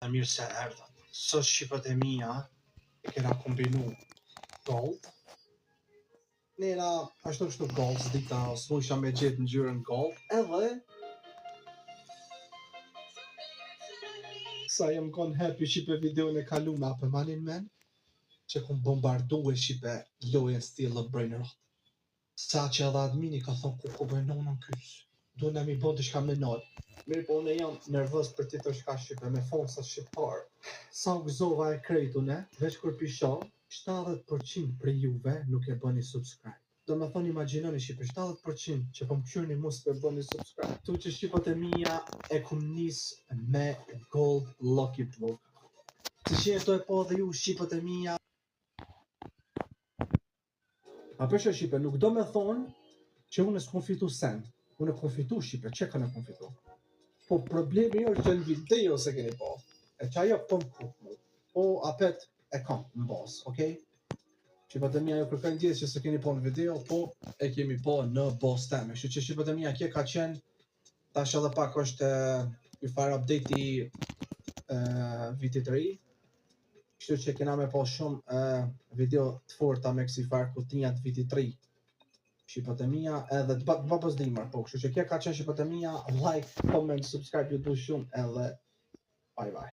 E mirë se erdhët. Sot shqipët e mija e kena kombinu gold. Nera ashtu kështu gold, s'dita s'mujsha me gjetë në gjyrën gold. Edhe sa jem kon happy shqipe videon e kaluna për manin men që kom bombardu e shqipe lojen still of brain rot. Sa që edhe admini ka thonë ku bëjnon në kys. Du në mi bon të shka menor. Mirë po unë jam nervës për ti të shka shqipe me fonsa shqiptar. Sa u gëzova e krejtu ne, veç kur pisho, 70% për juve nuk e bëni subscribe. Do me thonë imaginoni shqipe, 70% që po më këshyrni mu s'pe bëni subscribe. Tu që shqipët e mija e kum nis me gold lucky block. Si që e to e po dhe ju shqipët e mija. A përshë shqipe, nuk do me thonë që unë s'kom fitu send. Unë e kom fitu shqipe, që ka në kom fitu? Po problemi është që në video se keni po. E që ajo po më kuk mu. Po apet e kam në bas, okej? Shqipët e mija ju kërkojnë gjithë që se keni po në video, po e kemi po në bas teme. Shqy që shqipët e mija kje ka qenë, tash edhe pak është i fare update i vitit të ri. Kështu që kena me po shumë video të forta me kësi fare kutinjat vitit të ri. Shqipët e mija edhe të babës dimër, po kështu që kje ka qenë shqipët e mija, like, comment, subscribe, ju du shumë edhe bye bye.